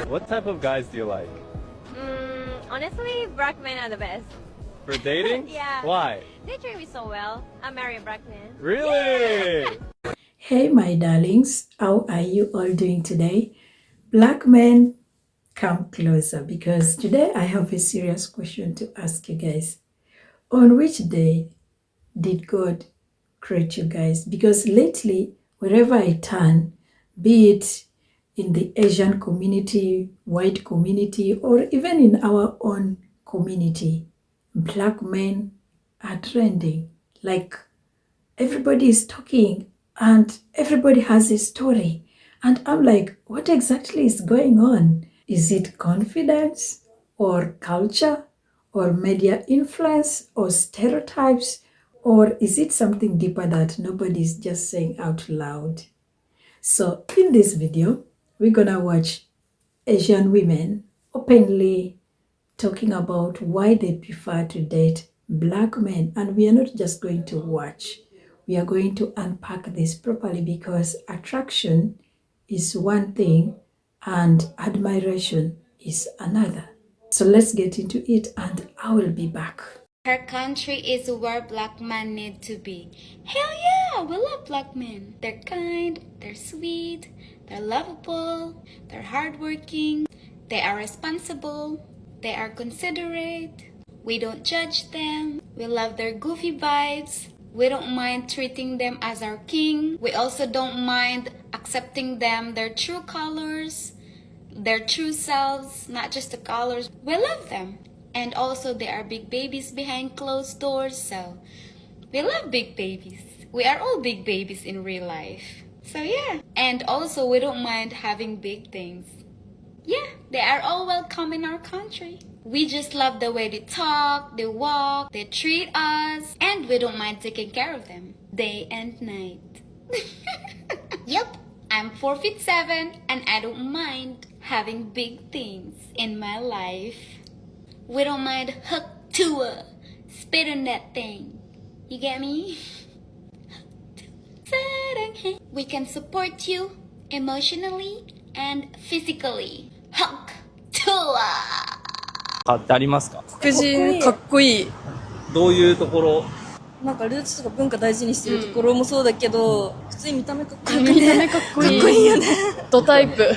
What type of guys do you like? Honestly, black men are the best. For dating? Yeah. Why? They treat me so well. I marry a black man. Really? Hey my darlings, how are you all doing today? Black men, come closer because today I have a serious question to ask you guys. On which day did God create you guys? Because lately, wherever I turn, be it in the Asian community, white community, or even in our own community, black men are trending. Like everybody is talking and everybody has a story. And I'm like, what exactly is going on? Is it confidence or culture or media influence or stereotypes? Or is it something deeper that nobody's just saying out loud? So in this video, we're gonna watch Asian women openly talking about why they prefer to date black men. And we are not just going to watch, we are going to unpack this properly because attraction is one thing and admiration is another. So let's get into it and I will be back. Her country is where black men need to be. Hell yeah, we love black men. They're kind, they're sweet, they're lovable, they're hardworking, they are responsible, they are considerate. We don't judge them. We love their goofy vibes. We don't mind treating them as our king. We also don't mind accepting them, their true colors, their true selves, not just the colors. We love them. And also they are big babies behind closed doors, so we love big babies. We are all big babies in real life. So yeah. And also we don't mind having big things. Yeah, they are all welcome in our country. We just love the way they talk, they walk, they treat us, and we don't mind taking care of them day and night. Yep, I'm 4'7" and I don't mind having big things in my life. We don't mind hook to a spit on that thing. You get me? We can support you emotionally and physically. Hook to a ってありますか？黒人かっこいい。どういうところ？なんかルーツとか文化大事にしてるところもそうだけど、普通に見た目かっこいい。見た目かっこいい。かっこいいよね。ドタイプ。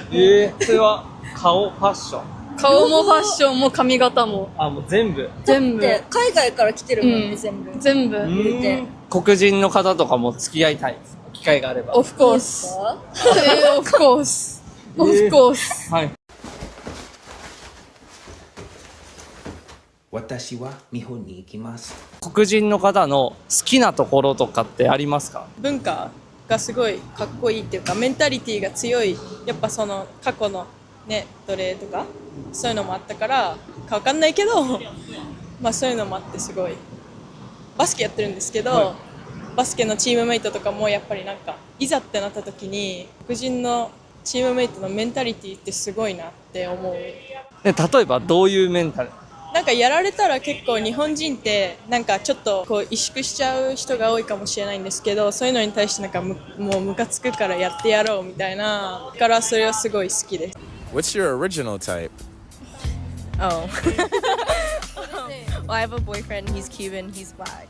それは顔、ファッション。顔もファッションも髪型も。あ、もう全部。全部。で海外から来てるもんね、全部。全部。黒人の方とかも付き合いたいです。機会があれば。Of course. Of course. Of course. はい。私は日本に行きます。黒人の方の好きなところとかってありますか？文化がすごいかっこいいっていうか、メンタリティが強い。やっぱその過去のね、奴隷とかそういうのもあったからかわかんないけど、まあそういうのもあってすごい。バスケやってるんですけど、はい、バスケのチームメイトとかもやっぱりなんかいざってなった時に黒人のチームメイトのメンタリティってすごいなって思う。例えばどういうメンタル？なんかやられたら結構日本人ってなんかちょっとこう萎縮しちゃう人が多いかもしれないんですけど、そういうのに対してなんかもうムカつくからやってやろうみたいなからそれはすごい好きです。What's your original type? Oh. Well, I have a boyfriend. He's Cuban. He's black.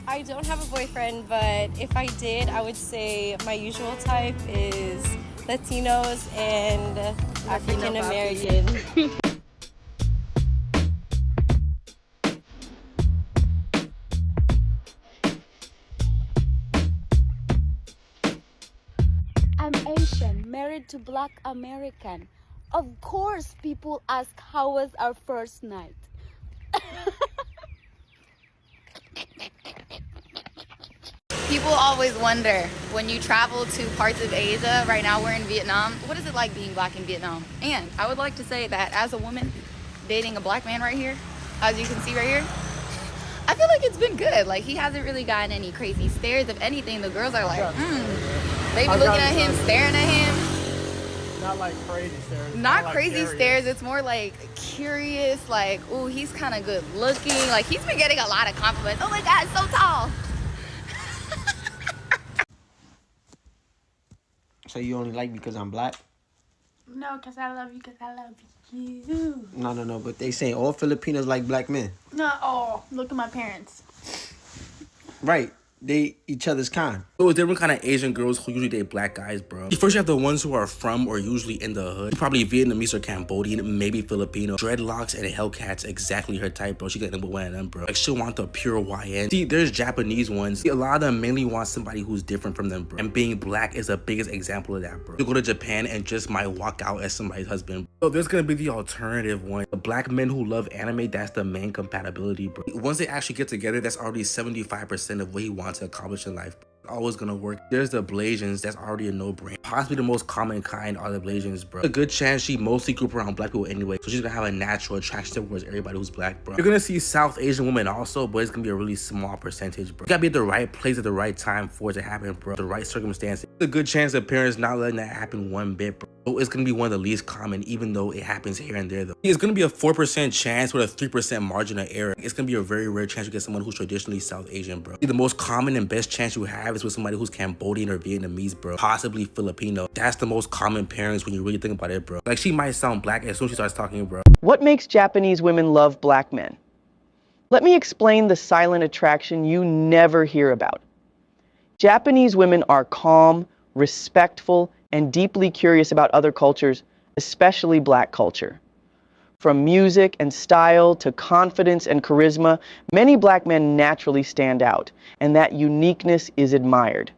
I don't have a boyfriend, but if I did, I would say my usual type is Latinos and African American. I'm Asian, married to black American. Of course, people ask how was our first night. People always wonder when you travel to parts of Asia, right now we're in Vietnam, what is it like being black in Vietnam? And I would like to say that as a woman dating a black man right here, as you can see right here, I feel like it's been good. Like he hasn't really gotten any crazy stares. If anything, the girls are like, they be looking at him, staring at him. Not like crazy stares. Not crazy stares. It's more like curious, like, ooh, he's kind of good looking. Like he's been getting a lot of compliments. Oh my God, so tall. So you only like because I'm black? No, because I love you, because I love you. No, but they saying all Filipinos like black men. Not all. Look at my parents. Right. They each other's kind. So it's different kind of Asian girls who usually date black guys, bro. First, you have the ones who are from or usually in the hood. Probably Vietnamese or Cambodian, maybe Filipino. Dreadlocks and Hellcats, exactly her type, bro. She got number one of them, bro. Like, she'll want the pure YN. See, there's Japanese ones. See, a lot of them mainly want somebody who's different from them, bro. And being black is the biggest example of that, bro. You go to Japan and just might walk out as somebody's husband. So there's gonna be the alternative one. The black men who love anime, that's the main compatibility, bro. Once they actually get together, that's already 75% of what he wants to accomplish in life. Always gonna work. There's the Blasians, that's already a no-brainer. Possibly the most common kind are the Blasians, bro. A good chance she mostly grew up around black people anyway, so she's gonna have a natural attraction towards everybody who's black, bro. You're gonna see South Asian women also, but it's gonna be a really small percentage, bro. You gotta be at the right place at the right time for it to happen, bro. The right circumstances. There's a good chance of parents not letting that happen one bit, bro. So it's gonna be one of the least common, even though it happens here and there, though. It's gonna be a 4% chance with a 3% margin of error. It's gonna be a very rare chance you get someone who's traditionally South Asian, bro. The most common and best chance you have is with somebody who's Cambodian or Vietnamese, bro. Possibly Filipino. That's the most common pairings when you really think about it, bro. Like, she might sound black as soon as she starts talking, bro. What makes Japanese women love black men? Let me explain the silent attraction you never hear about. Japanese women are calm, respectful, and deeply curious about other cultures, especially black culture. From music and style to confidence and charisma, many black men naturally stand out, and that uniqueness is admired.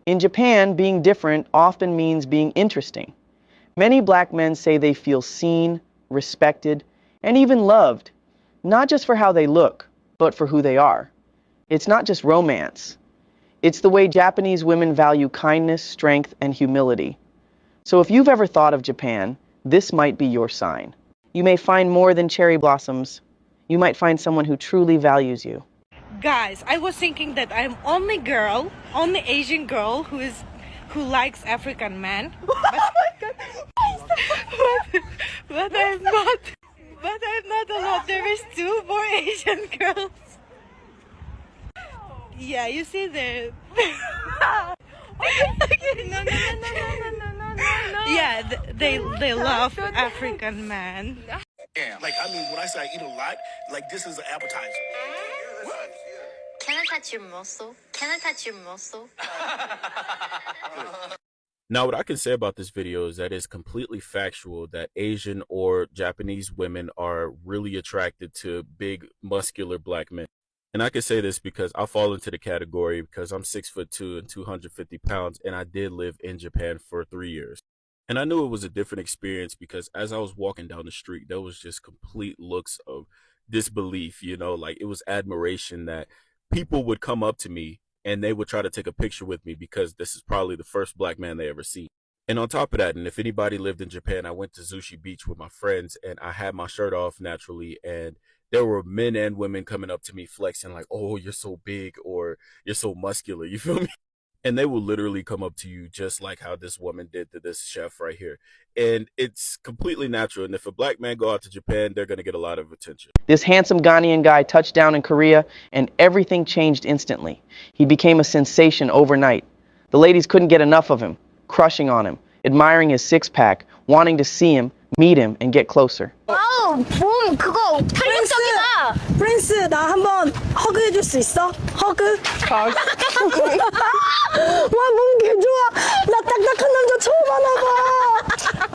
In Japan, being different often means being interesting. Many black men say they feel seen, respected, and even loved, not just for how they look, but for who they are. It's not just romance. It's the way Japanese women value kindness, strength, and humility. So if you've ever thought of Japan, this might be your sign. You may find more than cherry blossoms. You might find someone who truly values you. Guys, I was thinking that I'm only Asian girl who likes African men. But I'm not. But I'm not alone. There is 2 more Asian girls. Yeah, you see there. No. Yeah, they love African men. Yeah. Like, I mean, when I say I eat a lot, like, this is an appetizer. Can I touch your muscle? Can I touch your muscle? Now, what I can say about this video is that it's completely factual that Asian or Japanese women are really attracted to big, muscular black men. And I can say this because I fall into the category because I'm 6'2" and 250 pounds, and I did live in Japan for 3 years. And I knew it was a different experience because as I was walking down the street, there was just complete looks of disbelief, you know, like it was admiration that people would come up to me and they would try to take a picture with me because this is probably the first black man they ever seen. And on top of that, and if anybody lived in Japan, I went to Zushi Beach with my friends and I had my shirt off naturally, and there were men and women coming up to me flexing like, oh, you're so big or you're so muscular, you feel me? And they will literally come up to you just like how this woman did to this chef right here. And it's completely natural. And if a black man go out to Japan, they're going to get a lot of attention. This handsome Ghanaian guy touched down in Korea, and everything changed instantly. He became a sensation overnight. The ladies couldn't get enough of him, crushing on him, admiring his six-pack, wanting to see him, meet him, and get closer. 와우, 봄 그거 탄력적이다. 프린스, 나 한번 허그 해줄 수 있어? 허그? 와, 몸 개좋아. 나 딱딱한 남자 처음 하나봐.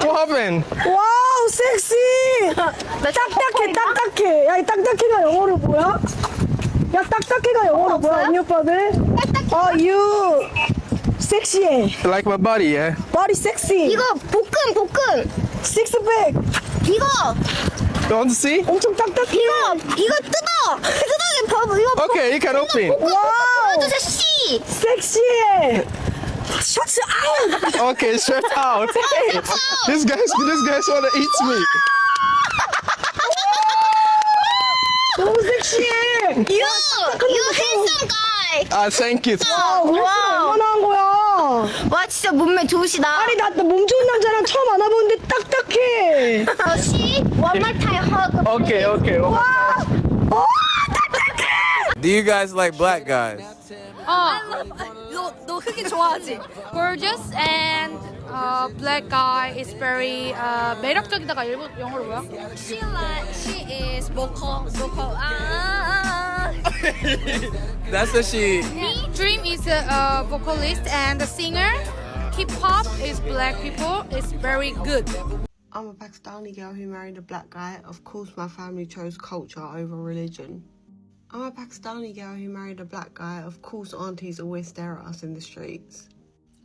What happened? 와우, 섹시. 딱딱해. 야, 이 딱딱해가 영어로 뭐야? 야, 딱딱해가 영어로 뭐야, 언니 오빠들? you 섹시해. You like my body, yeah? Body sexy. 이거 볶음. 식스팩. 이거 You want to see? 엄청 딱딱해. 이거 뜯어. 뜯어게 봐봐. 이거 Okay, you can open. 와우. 보여주세요. 씨. 섹시해. 셔츠 아웃. Okay, shirt out. Hey, this guys wanna eat me. 너무 섹시해. You handsome guy. Thank you. 와우. 얼마나 한 거야? 와 진짜 몸매 좋으시다. 아니 나 몸 좋은 남자랑 처음 안아보는데 딱딱해. 씨, one more time hug. Okay. 와, 딱딱해. Do you guys like black guys? 너 흑인 좋아하지? Gorgeous and black guy is very 매력적이다가 영어로 뭐야? She is vocal. That's what she. Dream is a vocalist and a singer. Hip-hop is black people. It's very good. I'm a Pakistani girl who married a black guy. Of course, my family chose culture over religion. I'm a Pakistani girl who married a black guy. Of course, aunties always stare at us in the streets.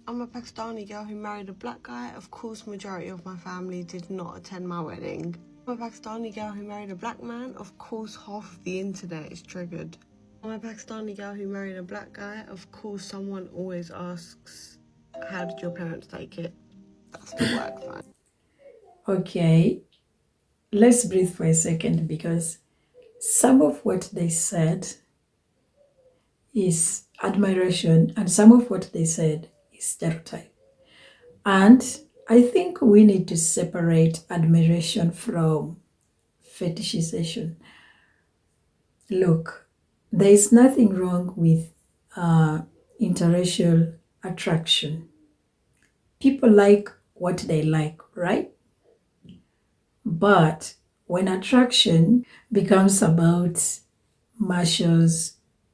I'm a Pakistani girl who married a black guy. Of course, majority of my family did not attend my wedding. I'm a Pakistani girl who married a black man. Of course, half of the internet is triggered. I'm a Pakistani girl who married a black guy. Of course, someone always asks, how did your parents take it? That's the word fine. Okay, let's breathe for a second because some of what they said is admiration and some of what they said is stereotype. And I think we need to separate admiration from fetishization. Look, there is nothing wrong with interracial attraction. People like what they like, right? But when attraction becomes about muscles,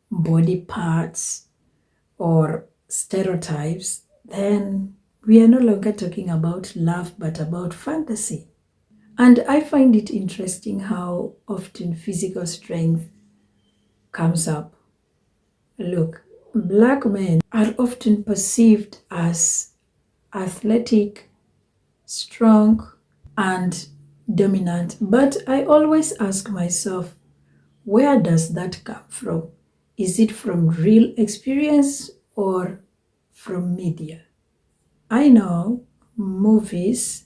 body parts, or stereotypes, then we are no longer talking about love but about fantasy. And I find it interesting how often physical strength comes up. Look, black men are often perceived as athletic, strong, and dominant. But I always ask myself, where does that come from? Is it from real experience or from media? I know movies,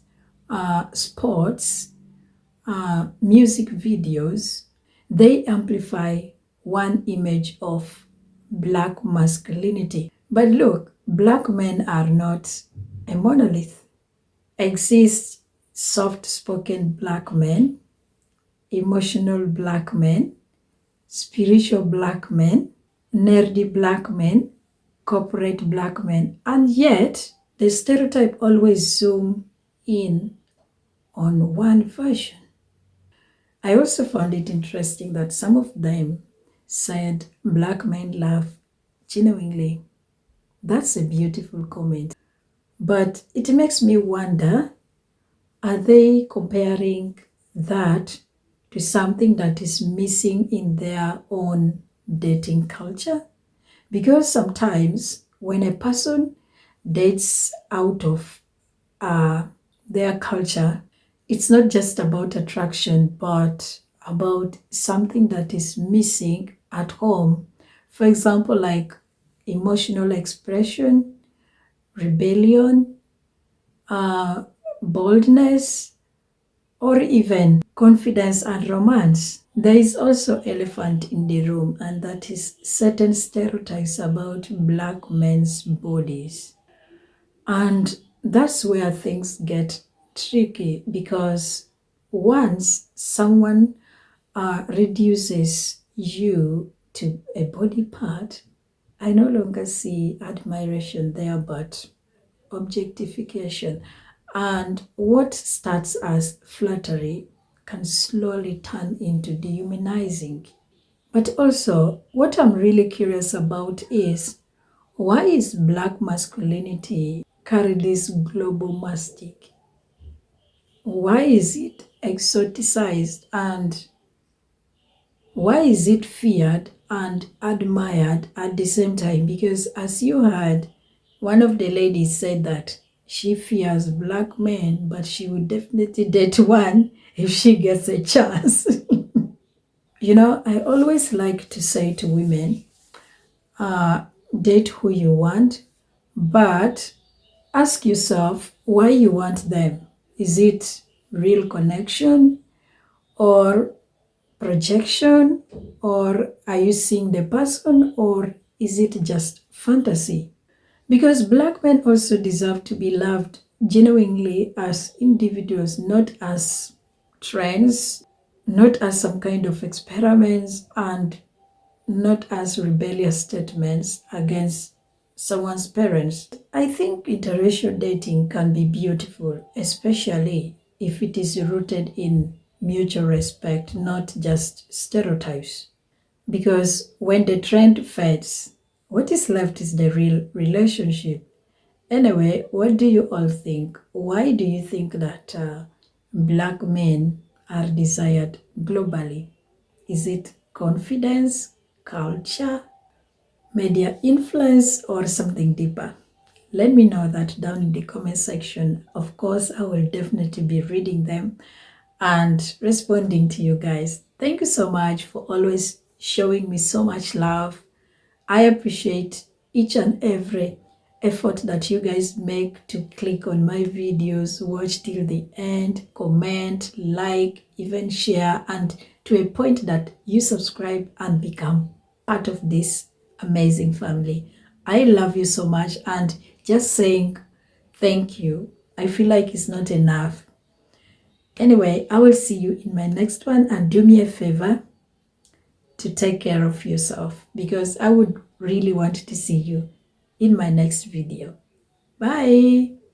sports, music videos, they amplify one image of black masculinity. But look, black men are not a monolith. Exist soft-spoken black men, emotional black men, spiritual black men, nerdy black men, corporate black men, and yet the stereotype always zoom in on one version. I also found it interesting that some of them said black men laugh genuinely. That's a beautiful comment. But it makes me wonder, are they comparing that to something that is missing in their own dating culture? Because sometimes when a person dates out of their culture, it's not just about attraction, but about something that is missing at home. For example, like emotional expression, rebellion, boldness, or even confidence and romance. There is also elephant in the room, and that is certain stereotypes about black men's bodies. And that's where things get tricky, because once someone reduces you to a body part, I no longer see admiration there, but objectification. And what starts as flattery can slowly turn into dehumanizing. But also, what I'm really curious about is, why is black masculinity carry this global mystique? Why is it exoticized, and why is it feared and admired at the same time? Because as you heard, one of the ladies said that she fears black men, but she would definitely date one if she gets a chance. You know, I always like to say to women, date who you want, but ask yourself why you want them. Is it real connection or projection, or are you seeing the person, or is it just fantasy? Because black men also deserve to be loved genuinely as individuals, not as trends, not as some kind of experiments, and not as rebellious statements against someone's parents. I think interracial dating can be beautiful, especially if it is rooted in mutual respect, not just stereotypes. Because when the trend fades, what is left is the real relationship. Anyway, what do you all think? Why do you think that black men are desired globally? Is it confidence, culture, media influence, or something deeper? Let me know that down in the comment section. Of course, I will definitely be reading them and responding to you guys. Thank you so much for always showing me so much love. I appreciate each and every effort that you guys make to click on my videos, watch till the end, comment, like, even share, and to a point that you subscribe and become part of this amazing family. I love you so much, and just saying thank you, I feel like it's not enough. Anyway, I will see you in my next one, and do me a favor to take care of yourself, because I would really want to see you in my next video. Bye.